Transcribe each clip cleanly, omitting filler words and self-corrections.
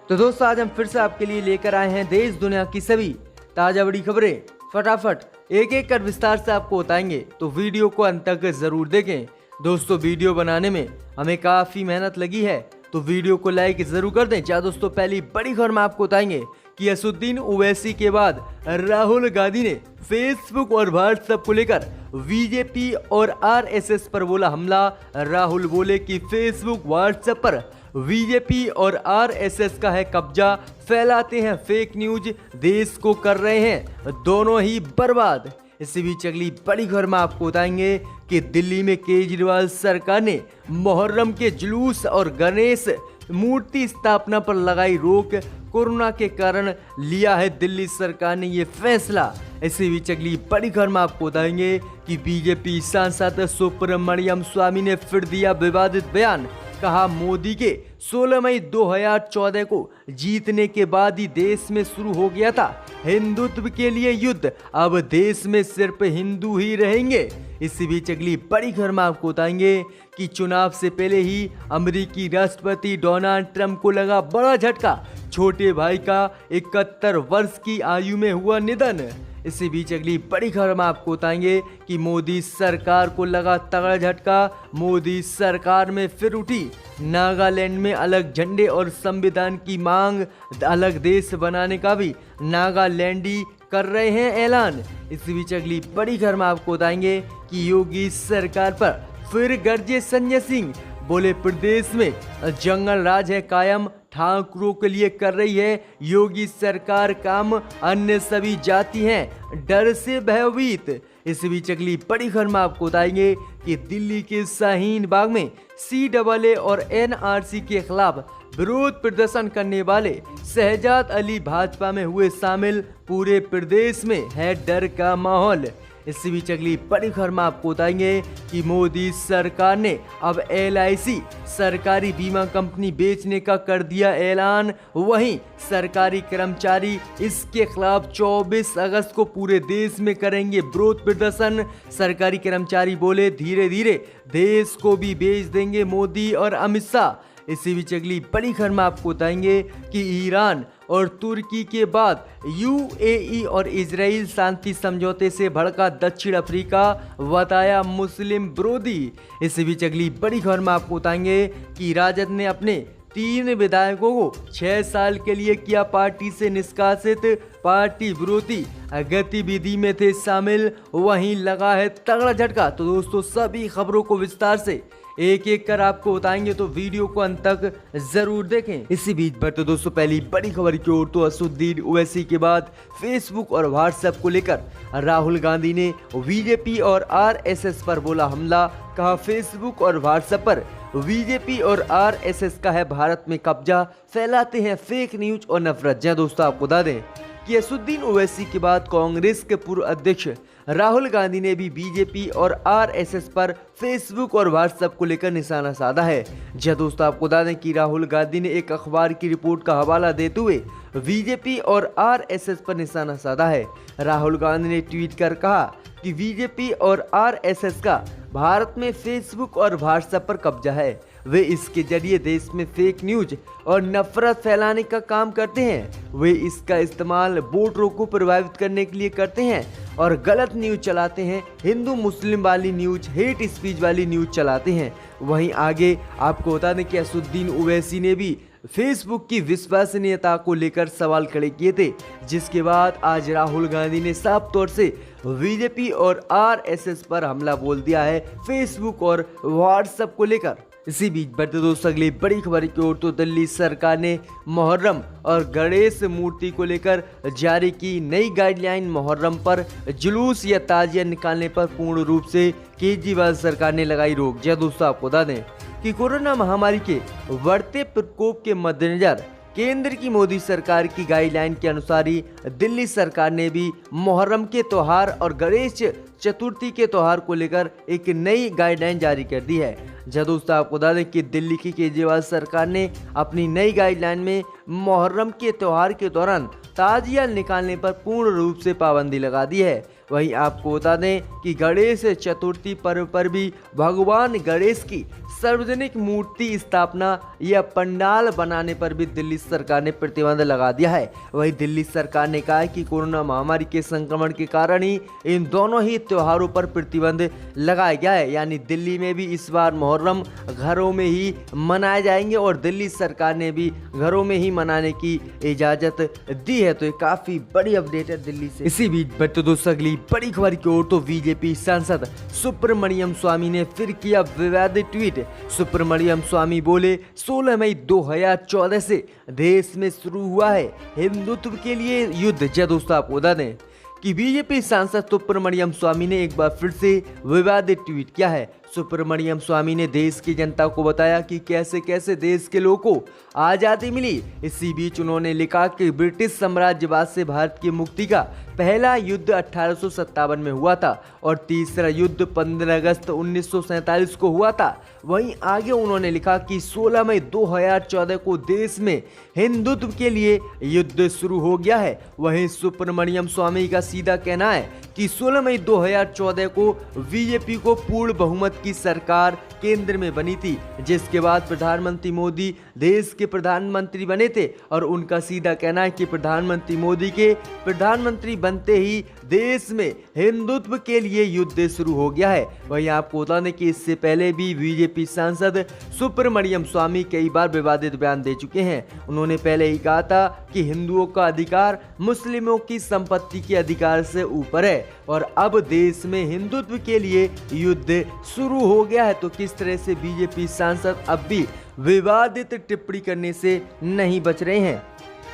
तो दोस्तों आज हम फिर से आपके लिए लेकर आए हैं देश दुनिया की सभी ताज़ा बड़ी खबरें। फटाफट एक एक कर विस्तार से आपको बताएंगे, तो वीडियो को अंत तक जरूर देखें। दोस्तों वीडियो बनाने में हमें काफ़ी मेहनत लगी है, तो वीडियो को लाइक जरूर कर दें। क्या दोस्तों पहली बड़ी खबर में आपको बताएंगे कि असदुद्दीन ओवैसी के बाद राहुल गांधी ने फेसबुक और व्हाट्सएप को लेकर बीजेपी और आरएसएस पर बोला हमला। राहुल बोले कि फेसबुक व्हाट्सएप पर बीजेपी और आरएसएस का है कब्जा, फैलाते हैं फेक न्यूज, देश को कर रहे हैं दोनों ही बर्बाद। इसी बीच अगली बड़ी खबर में आपको बताएंगे कि दिल्ली में केजरीवाल सरकार ने मुहर्रम के जुलूस और गणेश मूर्ति स्थापना पर लगाई रोक। कोरोना के कारण लिया है दिल्ली सरकार ने ये फैसला। इसी बीच अगली बड़ी खबर में आपको बताएंगे कि बीजेपी सांसद सुब्रमण्यम स्वामी ने फिर दिया विवादित बयान। कहा मोदी के 16 मई 2014 को जीतने के बाद ही देश में शुरू हो गया था हिंदुत्व के लिए युद्ध, अब देश में सिर्फ हिंदू ही रहेंगे। इसी बीच अगली बड़ी खबर में आपको बताएंगे कि चुनाव से पहले ही अमेरिकी राष्ट्रपति डोनाल्ड ट्रंप को लगा बड़ा झटका, छोटे भाई का 71 वर्ष की आयु में हुआ निधन। इसी बीच अगली बड़ी खबर में आपको बताएंगे कि मोदी सरकार को लगा तगड़ा झटका, मोदी सरकार में फिर उठी नागालैंड में अलग झंडे और संविधान की मांग, अलग देश बनाने का भी नागालैंडी कर रहे हैं ऐलान। इसी बीच अगली बड़ी खबर में आपको बताएंगे कि योगी सरकार पर फिर गरजे संजय सिंह, बोले प्रदेश में जंगल राज है कायम, ठाकुरों के लिए कर रही है योगी सरकार काम, अन्य सभी जाति हैं डर से भयभीत। इस बीच अगली बड़ी खबर में आपको बताएंगे कि दिल्ली के शाहीन बाग में CAA और NRC के खिलाफ विरोध प्रदर्शन करने वाले शहजाद अली भाजपा में हुए शामिल, पूरे प्रदेश में है डर का माहौल। इसी बीच अगली बड़ी खबर में आपको बताएंगे कि मोदी सरकार ने अब LIC सरकारी बीमा कंपनी बेचने का कर दिया ऐलान। वहीं सरकारी कर्मचारी इसके खिलाफ 24 अगस्त को पूरे देश में करेंगे विरोध प्रदर्शन। सरकारी कर्मचारी बोले धीरे धीरे देश को भी बेच देंगे मोदी और अमित शाह। इसी बीच अगली बड़ी खबर में आपको बताएंगे कि ईरान और तुर्की के बाद UAE और इजराइल शांति समझौते से भड़का दक्षिण अफ्रीका, बताया मुस्लिम विरोधी। इसी बीच अगली बड़ी खबर में आपको बताएंगे कि राजद ने अपने 3 विधायकों को 6 साल के लिए किया पार्टी से निष्कासित, पार्टी विरोधी गतिविधि में थे शामिल, वहीं लगा है तगड़ा झटका। तो दोस्तों सभी खबरों को विस्तार से एक एक कर आपको बताएंगे, तो वीडियो को अंत तक जरूर देखें। इसी बीच बढ़ते दोस्तों पहली बड़ी खबर की ओर, तो असदुद्दीन ओवैसी के बाद फेसबुक और व्हाट्सएप को लेकर राहुल गांधी ने बीजेपी और आरएसएस पर बोला हमला। कहा फेसबुक और व्हाट्सएप पर बीजेपी और आरएसएस का है भारत में कब्जा, फैलाते हैं फेक न्यूज और नफरत। जय दोस्तों आपको बता दें कि असदुद्दीन ओवैसी के बाद कांग्रेस के पूर्व अध्यक्ष राहुल गांधी ने भी बीजेपी और आरएसएस पर फेसबुक और व्हाट्सएप को लेकर निशाना साधा है। जी दोस्तों आपको बता दें कि राहुल गांधी ने एक अखबार की रिपोर्ट का हवाला देते हुए बीजेपी और आरएसएस पर निशाना साधा है। राहुल गांधी ने ट्वीट कर कहा कि बीजेपी और आरएसएस का भारत में फेसबुक और व्हाट्सएप पर कब्जा है, वे इसके जरिए देश में फेक न्यूज और नफरत फैलाने का काम करते हैं। वे इसका इस्तेमाल वोटरों को प्रभावित करने के लिए करते हैं और गलत न्यूज चलाते हैं, हिंदू मुस्लिम वाली न्यूज, हेट स्पीच वाली न्यूज चलाते हैं। वहीं आगे आपको बता दें कि असदुद्दीन ओवैसी ने भी फेसबुक की विश्वसनीयता को लेकर सवाल खड़े किए थे, जिसके बाद आज राहुल गांधी ने साफ तौर से बीजेपी और आरएसएस पर हमला बोल दिया है फेसबुक और व्हाट्सएप को लेकर। इसी बीच बढ़ते दोस्तों अगली बड़ी खबर की ओर, तो दिल्ली सरकार ने मुहर्रम और गणेश मूर्ति को लेकर जारी की नई गाइडलाइन। मुहर्रम पर जुलूस या ताजिया निकालने पर पूर्ण रूप से केजरीवाल सरकार ने लगाई रोक। जय दोस्तों आपको बता दें कि कोरोना महामारी के बढ़ते प्रकोप के मद्देनजर केंद्र की मोदी सरकार की गाइडलाइन के अनुसार ही दिल्ली सरकार ने भी मुहर्रम के त्योहार और गणेश चतुर्थी के त्योहार को लेकर एक नई गाइडलाइन जारी कर दी है। जब दोस्तों आपको बता दें कि दिल्ली की केजरीवाल सरकार ने अपनी नई गाइडलाइन में मुहर्रम के त्योहार के दौरान ताजिया निकालने पर पूर्ण रूप से पाबंदी लगा दी है। वहीं आपको बता दें कि गणेश चतुर्थी पर्व पर भी भगवान गणेश की सार्वजनिक मूर्ति स्थापना या पंडाल बनाने पर भी दिल्ली सरकार ने प्रतिबंध लगा दिया है। वहीं दिल्ली सरकार ने कहा है कि कोरोना महामारी के संक्रमण के कारण ही इन दोनों ही त्योहारों पर प्रतिबंध लगाया गया है। यानी दिल्ली में भी इस बार मुहर्रम घरों में ही मनाए जाएंगे और दिल्ली सरकार ने भी घरों में ही मनाने की इजाजत दी है। तो ये काफी बड़ी अपडेट है दिल्ली से। इसी बीच बढ़ते दोस्तों अगली बड़ी खबर की ओर, तो बीजेपी सांसद सुब्रमण्यम स्वामी ने फिर किया विवादित ट्वीट। सुब्रमण्यम स्वामी बोले 16 मई 2014 से देश में शुरू हुआ है हिंदुत्व के लिए युद्ध। जय दोस्तों आपको बता दें कि बीजेपी सांसद सुब्रमण्यम स्वामी ने एक बार फिर से विवादित ट्वीट किया है। सुब्रमण्यम स्वामी ने देश की जनता को बताया कि कैसे कैसे देश के लोगों को आज़ादी मिली। इसी बीच उन्होंने लिखा कि ब्रिटिश साम्राज्यवाद से भारत की मुक्ति का पहला युद्ध 1857 में हुआ था और तीसरा युद्ध 15 अगस्त 1947 को हुआ था। वहीं आगे उन्होंने लिखा कि 16 मई 2014 को देश में हिंदुत्व के लिए युद्ध शुरू हो गया है। वहीं सुब्रमण्यम स्वामी का सीधा कहना है कि 16 मई 2014 को बीजेपी को पूर्ण बहुमत की सरकार केंद्र में बनी थी, जिसके बाद प्रधानमंत्री मोदी देश के प्रधानमंत्री बने थे और उनका सीधा कहना है कि प्रधानमंत्री मोदी के प्रधानमंत्री बनते ही देश में हिंदुत्व के लिए युद्ध शुरू हो गया है। वहीं आपको बता दें कि इससे पहले भी बीजेपी सांसद सुब्रमण्यम स्वामी कई बार विवादित बयान दे चुके हैं। उन्होंने पहले ही कहा था कि हिंदुओं का अधिकार मुस्लिमों की संपत्ति के अधिकार से ऊपर है और अब देश में हिंदुत्व के लिए युद्ध शुरू हो गया है। तो किस तरह से बीजेपी सांसद अब भी विवादित टिप्पणी करने से नहीं बच रहे हैं।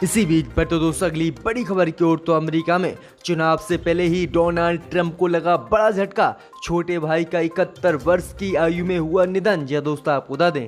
इसी बीच बढ़ते दोस्तों अगली बड़ी खबर की ओर, तो अमेरिका में चुनाव से पहले ही डोनाल्ड ट्रंप को लगा बड़ा झटका। छोटे भाई का 71 वर्ष की आयु में हुआ निधन। जी दोस्तों आपको बता दें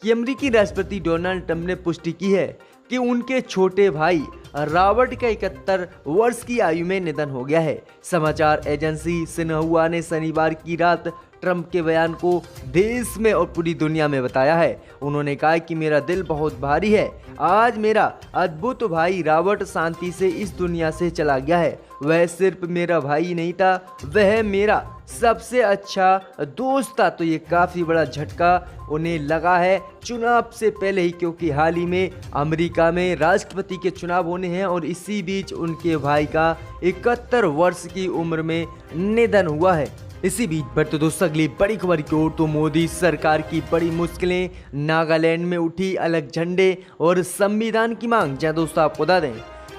कि अमेरिकी राष्ट्रपति डोनाल्ड ट्रंप ने पुष्टि की है कि उनके छोटे भाई रॉबर्ट का 71 वर्ष की आयु में निधन हो गया है। समाचार एजेंसी सिन्हुआ ने शनिवार की रात ट्रंप के बयान को देश में और पूरी दुनिया में बताया है। उन्होंने कहा कि मेरा दिल बहुत भारी है। आज मेरा अद्भुत भाई रॉबर्ट शांति से इस दुनिया से चला गया है। वह सिर्फ मेरा भाई नहीं था, वह मेरा सबसे अच्छा दोस्त था। तो ये काफ़ी बड़ा झटका उन्हें लगा है चुनाव से पहले ही, क्योंकि हाल ही में अमेरिका में राष्ट्रपति के चुनाव होने हैं और इसी बीच उनके भाई का 71 वर्ष की उम्र में निधन हुआ है। इसी बीच बढ़ते दोस्तों अगली बड़ी खबर की ओर, तो मोदी सरकार की बड़ी मुश्किलें, नागालैंड में उठी अलग झंडे और संविधान की मांग। जहाँ दोस्तों आपको बता दें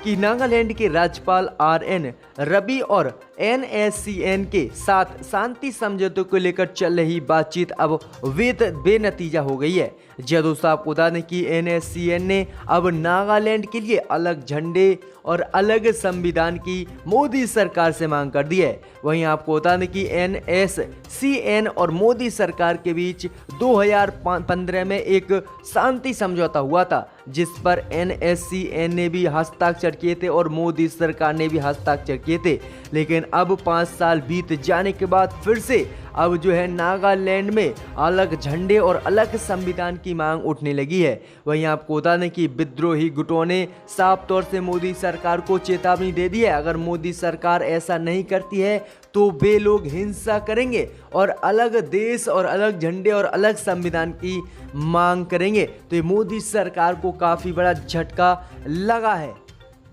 कि नागालैंड के राज्यपाल RN रवि और NSCN के साथ शांति समझौते को लेकर चल रही बातचीत अब बेनतीजा हो गई है। जी दोस्तों आपको बता दें कि NSCN ने अब नागालैंड के लिए अलग झंडे और अलग संविधान की मोदी सरकार से मांग कर दी है। वहीं आपको बता दें कि NSCN और मोदी सरकार के बीच 2015 में एक शांति समझौता हुआ था, जिस पर NSCN ने भी हस्ताक्षर किए थे और मोदी सरकार ने भी हस्ताक्षर किए थे। लेकिन अब 5 साल बीत जाने के बाद फिर से अब जो है नागालैंड में अलग झंडे और अलग संविधान की मांग उठने लगी है। वहीं आपको बता दें कि विद्रोही गुटों ने साफ तौर से मोदी सरकार को चेतावनी दे दी है। अगर मोदी सरकार ऐसा नहीं करती है तो वे लोग हिंसा करेंगे और अलग देश और अलग झंडे और अलग संविधान की मांग करेंगे। तो ये मोदी सरकार को काफ़ी बड़ा झटका लगा है।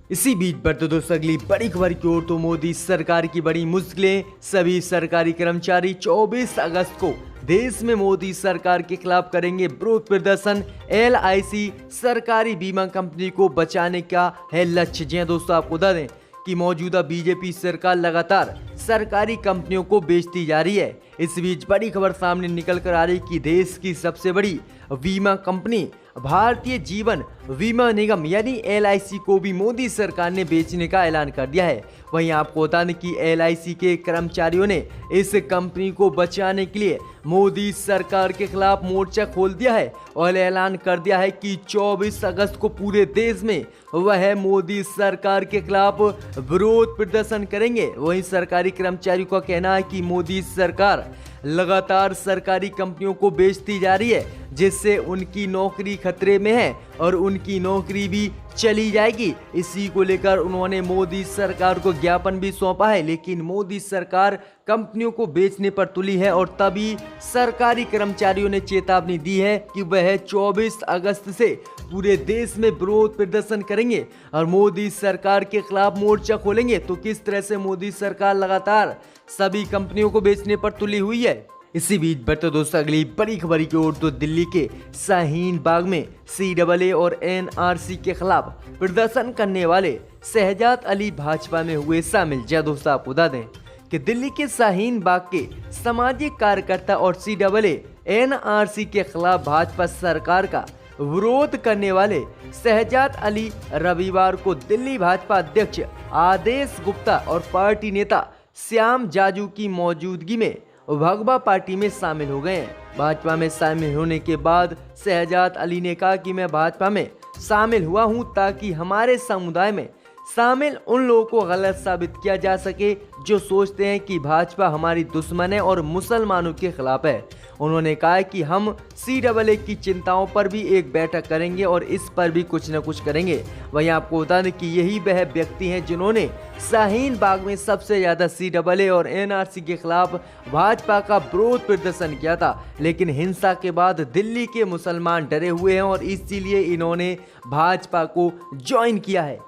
इसी बीच बढ़ते दोस्तों अगली बड़ी खबर की ओर, तो मोदी सरकार की बड़ी मुश्किलें, सभी सरकारी कर्मचारी 24 अगस्त को देश में मोदी सरकार के खिलाफ करेंगे विरोध प्रदर्शन। LIC सरकारी बीमा कंपनी को बचाने का है लक्ष्य। जी दोस्तों आपको बता दें कि मौजूदा बीजेपी सरकार लगातार सरकारी कंपनियों को बेचती जा रही है। इस बीच बड़ी खबर सामने निकल कर आ रही कि देश की सबसे बड़ी बीमा कंपनी भारतीय जीवन बीमा निगम यानी LIC को भी मोदी सरकार ने बेचने का ऐलान कर दिया है। वहीं आपको बता दें कि LIC के कर्मचारियों ने इस कंपनी को बचाने के लिए मोदी सरकार के खिलाफ मोर्चा खोल दिया है और ऐलान कर दिया है कि 24 अगस्त को पूरे देश में वह मोदी सरकार के खिलाफ विरोध प्रदर्शन करेंगे। वहीं सरकारी कर्मचारियों का कहना है कि मोदी सरकार लगातार सरकारी कंपनियों को बेचती जा रही है, जिससे उनकी नौकरी खतरे में है और उनकी नौकरी भी चली जाएगी। इसी को लेकर उन्होंने मोदी सरकार को ज्ञापन भी सौंपा है, लेकिन मोदी सरकार कंपनियों को बेचने पर तुली है और तभी सरकारी कर्मचारियों ने चेतावनी दी है कि वह 24 अगस्त से पूरे देश में विरोध प्रदर्शन करेंगे और मोदी सरकार के खिलाफ मोर्चा खोलेंगे। तो किस तरह से मोदी सरकार लगातार सभी कंपनियों को बेचने पर तुली हुई है। इसी बीच बढ़ते दोस्तों अगली बड़ी खबर की ओर, तो दिल्ली के शाहीन बाग में CAA और NRC के खिलाफ प्रदर्शन करने वाले शहजाद अली भाजपा में हुए शामिल। जय दोस्तों आपको बता दें कि दिल्ली के शाहीन बाग के सामाजिक कार्यकर्ता और CAA NRC के खिलाफ भाजपा सरकार का विरोध करने वाले शहजाद अली रविवार को दिल्ली भाजपा अध्यक्ष आदेश गुप्ता और पार्टी नेता श्याम जाजू की मौजूदगी में भगवा पार्टी में शामिल हो गए हैं। भाजपा में शामिल होने के बाद शहजाद अली ने कहा कि मैं भाजपा में शामिल हुआ हूं ताकि हमारे समुदाय में शामिल उन लोगों को गलत साबित किया जा सके जो सोचते हैं कि भाजपा हमारी दुश्मन है और मुसलमानों के खिलाफ है। उन्होंने कहा कि हम CAA की चिंताओं पर भी एक बैठक करेंगे और इस पर भी कुछ न कुछ करेंगे। वहीं आपको बता दें कि यही वह व्यक्ति हैं जिन्होंने शाहीन बाग में सबसे ज्यादा CAA और NRC के खिलाफ भाजपा का विरोध प्रदर्शन किया था, लेकिन हिंसा के बाद दिल्ली के मुसलमान डरे हुए हैं और इसीलिए इन्होंने भाजपा को ज्वाइन किया है।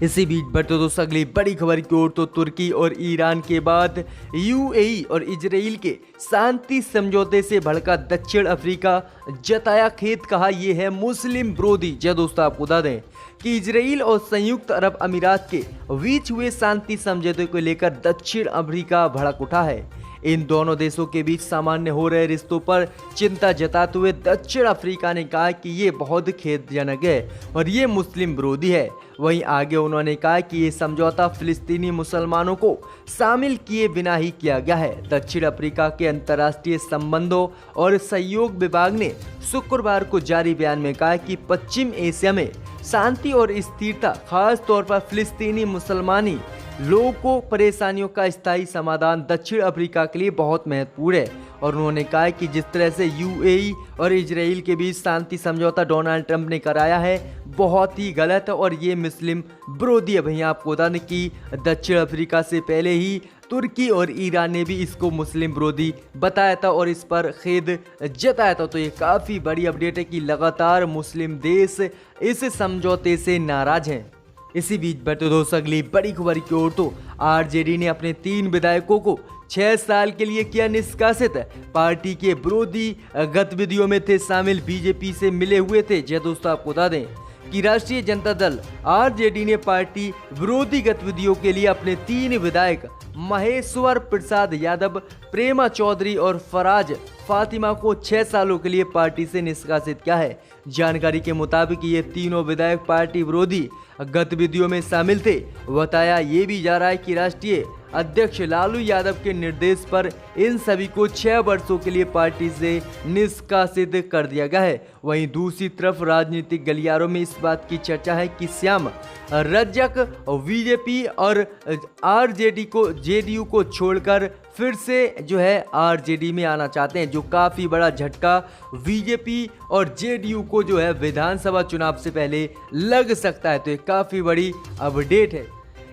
इसी बीच बढ़ते दोस्तों अगली बड़ी खबर की ओर, तो तुर्की और ईरान के बाद UAE और इजराइल के शांति समझौते से भड़का दक्षिण अफ्रीका जताया खेद, कहा यह है मुस्लिम विरोधी। जय दोस्तों आपको बता दें कि इजराइल और संयुक्त अरब अमीरात के बीच हुए शांति समझौते को लेकर दक्षिण अफ्रीका भड़क उठा है। इन दोनों देशों के बीच सामान्य हो रहे रिश्तों पर चिंता जताते हुए दक्षिण अफ्रीका ने कहा कि ये बहुत खेदजनक है और ये मुस्लिम विरोधी है। वहीं आगे उन्होंने कहा कि ये समझौता फिलिस्तीनी मुसलमानों को शामिल किए बिना ही किया गया है। दक्षिण अफ्रीका के अंतर्राष्ट्रीय संबंधों और सहयोग विभाग ने शुक्रवार को जारी बयान में कहा कि पश्चिम एशिया में शांति और स्थिरता, खास तौर पर फिलिस्तीनी मुसलमानी लोगों को परेशानियों का स्थायी समाधान दक्षिण अफ्रीका के लिए बहुत महत्वपूर्ण है। और उन्होंने कहा कि जिस तरह से UAE और इजराइल के बीच शांति समझौता डोनाल्ड ट्रंप ने कराया है बहुत ही गलत है और ये मुस्लिम विरोधी है। भैया आपको बता दें कि दक्षिण अफ्रीका से पहले ही तुर्की और ईरान ने भी इसको मुस्लिम विरोधी बताया था और इस पर खेद जताया था। तो ये काफ़ी बड़ी अपडेट है कि लगातार मुस्लिम देश इस समझौते से नाराज हैं। इसी बीच बढ़ते दोस्तों अगली बड़ी खबर की ओर, तो RJD ने अपने 3 विधायकों को 6 साल के लिए किया निष्कासित। पार्टी के विरोधी गतिविधियों में थे शामिल, बीजेपी से मिले हुए थे। जय दोस्तों आपको बता दें कि राष्ट्रीय जनता दल RJD ने पार्टी विरोधी गतिविधियों के लिए अपने 3 विधायक महेश्वर प्रसाद यादव, प्रेमा चौधरी और फराज फातिमा को 6 सालों के लिए पार्टी से निष्कासित किया है। जानकारी के मुताबिक ये तीनों विधायक पार्टी विरोधी गतिविधियों में शामिल थे। बताया ये भी जा रहा है कि राष्ट्रीय अध्यक्ष लालू यादव के निर्देश पर इन सभी को 6 वर्षों के लिए पार्टी से निष्कासित कर दिया गया है। वहीं दूसरी तरफ राजनीतिक गलियारों में इस बात की चर्चा है कि श्याम रजक बीजेपी और RJD को JDU को छोड़कर फिर से जो है RJD में आना चाहते हैं, जो काफ़ी बड़ा झटका बीजेपी और JDU को जो है विधानसभा चुनाव से पहले लग सकता है। तो ये काफ़ी बड़ी अपडेट है।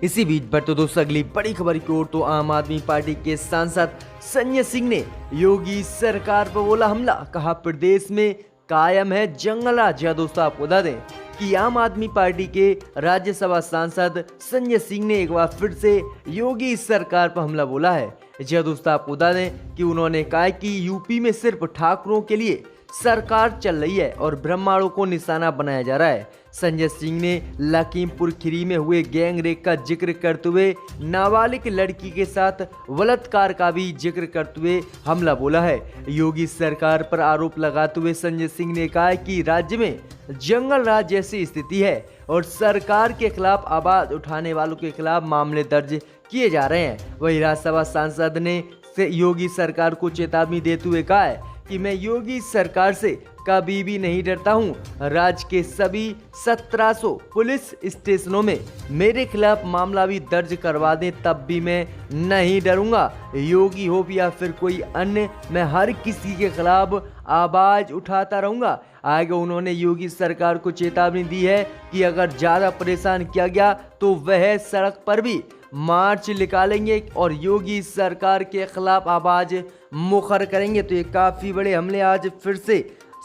इसी बीच बढ़ते दोस्तों अगली बड़ी खबर की ओर, तो आम आदमी पार्टी के सांसद संजय सिंह ने योगी सरकार पर बोला हमला, कहा प्रदेश में कायम है जंगलराज। दोस्तों आपको बता दें कि आम आदमी पार्टी के राज्यसभा सांसद संजय सिंह ने एक बार फिर से योगी सरकार पर हमला बोला है। जी दोस्तों आपको बता दें कि उन्होंने कहा कि यूपी में सिर्फ ठाकुरों के लिए सरकार चल रही है और ब्राह्मणों को निशाना बनाया जा रहा है। संजय सिंह ने लखीमपुर खीरी में हुए गैंग रेप का जिक्र करते हुए नाबालिग लड़की के साथ बलात्कार का भी जिक्र करते हुए हमला बोला है। योगी सरकार पर आरोप लगाते हुए संजय सिंह ने कहा कि राज्य में जंगल राज जैसी स्थिति है और सरकार के खिलाफ आवाज उठाने वालों के खिलाफ मामले दर्ज किए जा रहे हैं। वहीं राज्यसभा सांसद ने योगी सरकार को चेतावनी देते हुए कहा है कि मैं योगी सरकार से कभी भी नहीं डरता हूं। राज्य के सभी 1700 पुलिस स्टेशनों में मेरे खिलाफ मामला भी दर्ज करवा दें तब भी मैं नहीं डरूंगा। योगी हो या फिर कोई अन्य, मैं हर किसी के खिलाफ आवाज उठाता रहूंगा। आगे उन्होंने योगी सरकार को चेतावनी दी है कि अगर ज्यादा परेशान किया गया तो वह सड़क पर भी मार्च निकालेंगे और योगी सरकार के खिलाफ आवाज मुखर करेंगे। तो ये काफी बड़े हमले आज फिर से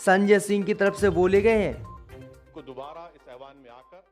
संजय सिंह की तरफ से बोले गए हैं। दोबारा इस ऐवान में आकर